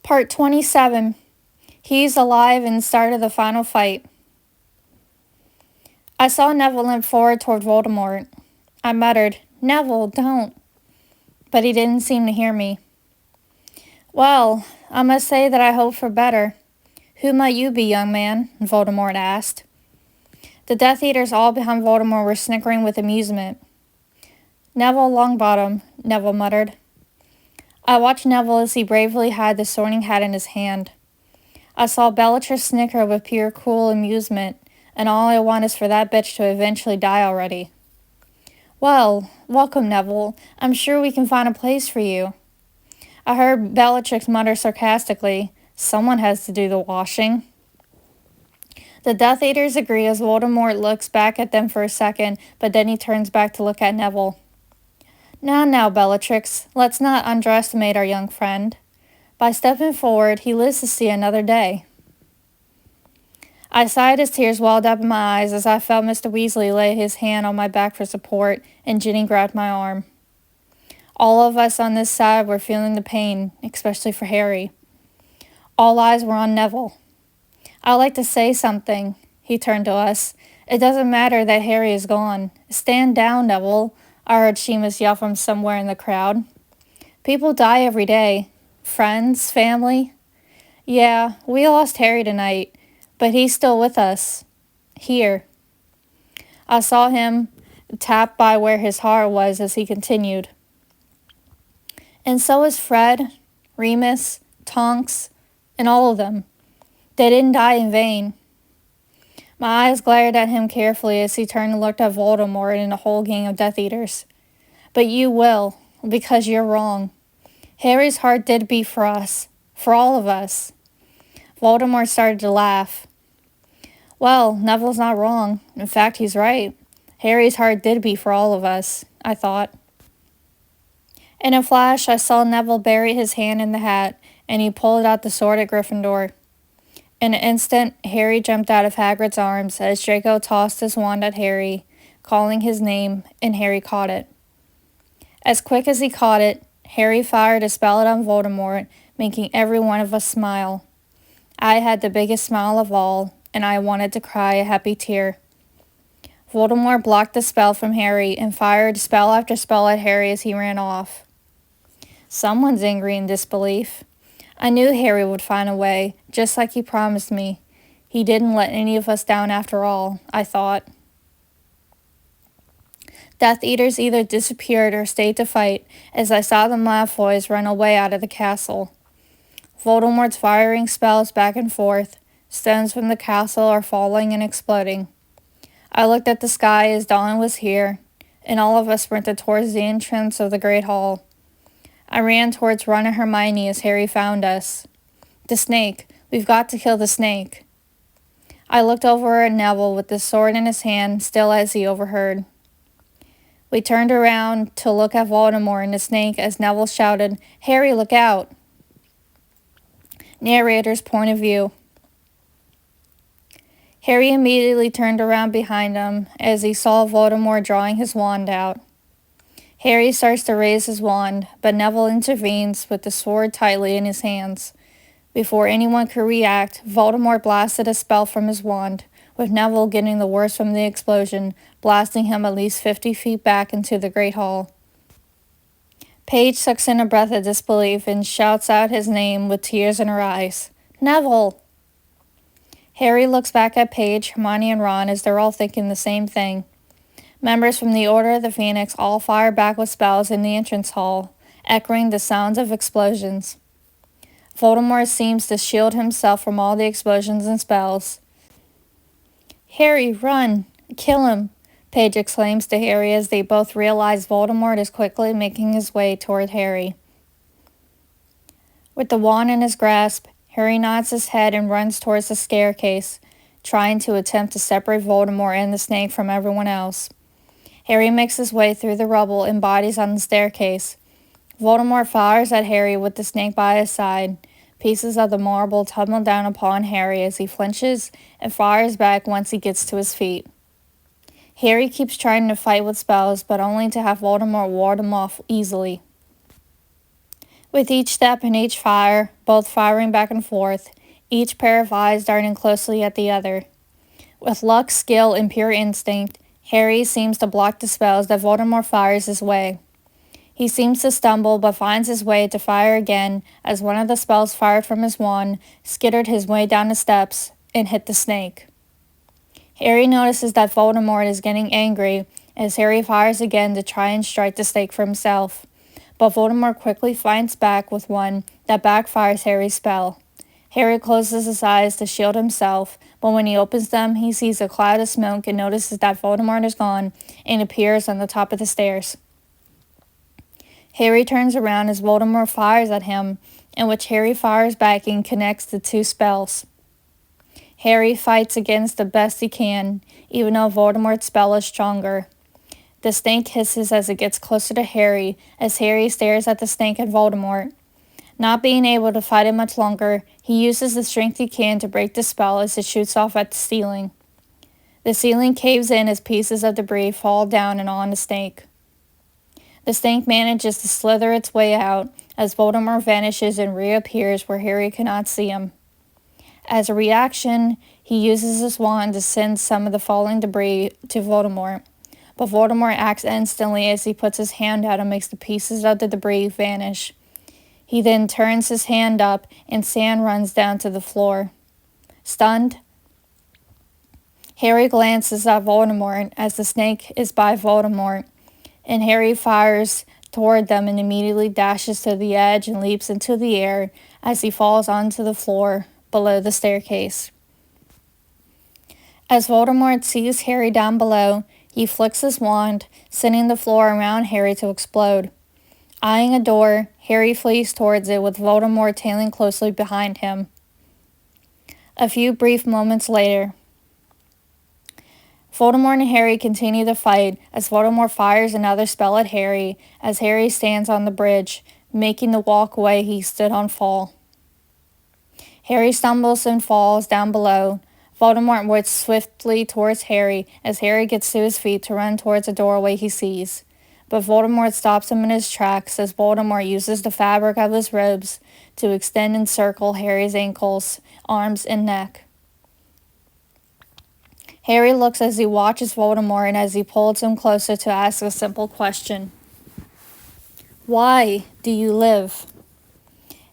Part 27. He's alive and started the final fight. I saw Neville limp forward toward Voldemort. I muttered, "Neville, don't." But he didn't seem to hear me. "Well, I must say that I hope for better. Who might you be, young man?" Voldemort asked. The Death Eaters all behind Voldemort were snickering with amusement. "Neville Longbottom," Neville muttered. I watched Neville as he bravely had the Sorting Hat in his hand. I saw Bellatrix snicker with pure cruel amusement, and all I want is for that bitch to eventually die already. "Well, welcome, Neville. I'm sure we can find a place for you." I heard Bellatrix mutter sarcastically, "Someone has to do the washing." The Death Eaters agree as Voldemort looks back at them for a second, but then he turns back to look at Neville. Now, Bellatrix, let's not underestimate our young friend. By stepping forward, he lives to see another day. I sighed as tears welled up in my eyes as I felt Mr. Weasley lay his hand on my back for support, and Ginny grabbed my arm. All of us on this side were feeling the pain, especially for Harry. All eyes were on Neville. "I'd like to say something," he turned to us. "It doesn't matter that Harry is gone. Stand down, Neville," I heard Seamus yell from somewhere in the crowd. "People die every day. Friends, family. Yeah, we lost Harry tonight, but he's still with us. Here." I saw him tap by where his heart was as he continued. "And so is Fred, Remus, Tonks, and all of them. They didn't die in vain." My eyes glared at him carefully as he turned and looked at Voldemort and the whole gang of Death Eaters. "But you will, because you're wrong. Harry's heart did beat for us, for all of us." Voldemort started to laugh. "Well, Neville's not wrong. In fact, he's right. Harry's heart did beat for all of us," I thought. In a flash, I saw Neville bury his hand in the hat, and he pulled out the sword at Gryffindor. In an instant, Harry jumped out of Hagrid's arms as Draco tossed his wand at Harry, calling his name, and Harry caught it. As quick as he caught it, Harry fired a spell on Voldemort, making every one of us smile. I had the biggest smile of all, and I wanted to cry a happy tear. Voldemort blocked the spell from Harry and fired spell after spell at Harry as he ran off. Someone's angry in disbelief. I knew Harry would find a way, just like he promised me. He didn't let any of us down after all, I thought. Death Eaters either disappeared or stayed to fight, as I saw the Malfoys run away out of the castle. Voldemort's firing spells back and forth. Stones from the castle are falling and exploding. I looked at the sky as dawn was here, and all of us sprinted towards the entrance of the Great Hall. I ran towards Ron and Hermione as Harry found us. "The snake. We've got to kill the snake." I looked over at Neville with the sword in his hand, still as he overheard. We turned around to look at Voldemort and the snake as Neville shouted, "Harry, look out!" Narrator's point of view. Harry immediately turned around behind him as he saw Voldemort drawing his wand out. Harry starts to raise his wand, but Neville intervenes with the sword tightly in his hands. Before anyone could react, Voldemort blasted a spell from his wand, with Neville getting the worst from the explosion, blasting him at least 50 feet back into the Great Hall. Paige sucks in a breath of disbelief and shouts out his name with tears in her eyes. "Neville!" Harry looks back at Paige, Hermione, and Ron as they're all thinking the same thing. Members from the Order of the Phoenix all fire back with spells in the entrance hall, echoing the sounds of explosions. Voldemort seems to shield himself from all the explosions and spells. "Harry, run! Kill him!" Paige exclaims to Harry as they both realize Voldemort is quickly making his way toward Harry. With the wand in his grasp, Harry nods his head and runs towards the staircase, trying to attempt to separate Voldemort and the snake from everyone else. Harry makes his way through the rubble and bodies on the staircase. Voldemort fires at Harry with the snake by his side. Pieces of the marble tumble down upon Harry as he flinches and fires back once he gets to his feet. Harry keeps trying to fight with spells, but only to have Voldemort ward him off easily. With each step and each fire, both firing back and forth, each pair of eyes darting closely at the other. With luck, skill, and pure instinct, Harry seems to block the spells that Voldemort fires his way. He seems to stumble, but finds his way to fire again as one of the spells fired from his wand skittered his way down the steps and hit the snake. Harry notices that Voldemort is getting angry as Harry fires again to try and strike the snake for himself, but Voldemort quickly fights back with one that backfires Harry's spell. Harry closes his eyes to shield himself, but when he opens them, he sees a cloud of smoke and notices that Voldemort is gone and appears on the top of the stairs. Harry turns around as Voldemort fires at him, in which Harry fires back and connects the two spells. Harry fights against the best he can, even though Voldemort's spell is stronger. The snake hisses as it gets closer to Harry, as Harry stares at the snake and Voldemort. Not being able to fight it much longer, he uses the strength he can to break the spell as it shoots off at the ceiling. The ceiling caves in as pieces of debris fall down and on the snake. The snake manages to slither its way out as Voldemort vanishes and reappears where Harry cannot see him. As a reaction, he uses his wand to send some of the falling debris to Voldemort, but Voldemort acts instantly as he puts his hand out and makes the pieces of the debris vanish. He then turns his hand up and sand runs down to the floor. Stunned, Harry glances at Voldemort as the snake is by Voldemort, and Harry fires toward them and immediately dashes to the edge and leaps into the air as he falls onto the floor below the staircase. As Voldemort sees Harry down below, he flicks his wand, sending the floor around Harry to explode. Eyeing a door, Harry flees towards it with Voldemort tailing closely behind him. A few brief moments later, Voldemort and Harry continue to fight as Voldemort fires another spell at Harry as Harry stands on the bridge, making the walkway he stood on fall. Harry stumbles and falls down below. Voldemort whips swiftly towards Harry as Harry gets to his feet to run towards a doorway he sees. But Voldemort stops him in his tracks as Voldemort uses the fabric of his robes to extend and circle Harry's ankles, arms, and neck. Harry looks as he watches Voldemort and as he pulls him closer to ask a simple question. Why do you live?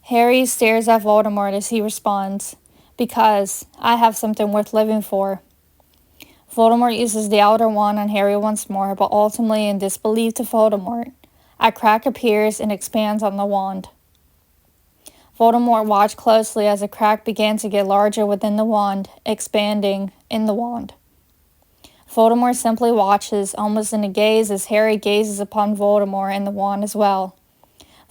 Harry stares at Voldemort as he responds, because I have something worth living for. Voldemort uses the Elder Wand on Harry once more, but ultimately in disbelief to Voldemort, a crack appears and expands on the wand. Voldemort watched closely as the crack began to get larger within the wand, expanding in the wand. Voldemort simply watches, almost in a gaze, as Harry gazes upon Voldemort and the wand as well.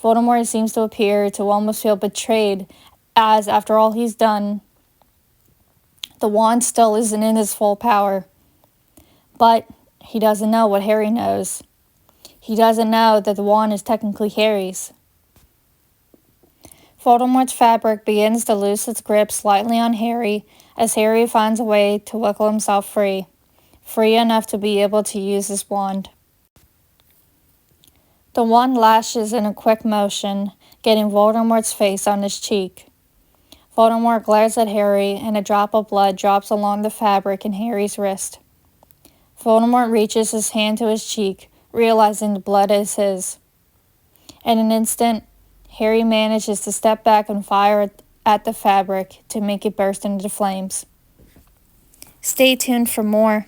Voldemort seems to appear to almost feel betrayed, as, after all he's done, the wand still isn't in his full power. But he doesn't know what Harry knows. He doesn't know that the wand is technically Harry's. Voldemort's fabric begins to loose its grip slightly on Harry as Harry finds a way to wiggle himself free enough to be able to use his wand. The wand lashes in a quick motion, getting Voldemort's face on his cheek. Voldemort glares at Harry, and a drop of blood drops along the fabric in Harry's wrist. Voldemort reaches his hand to his cheek, realizing the blood is his. In an instant, Harry manages to step back and fire at the fabric to make it burst into flames. Stay tuned for more.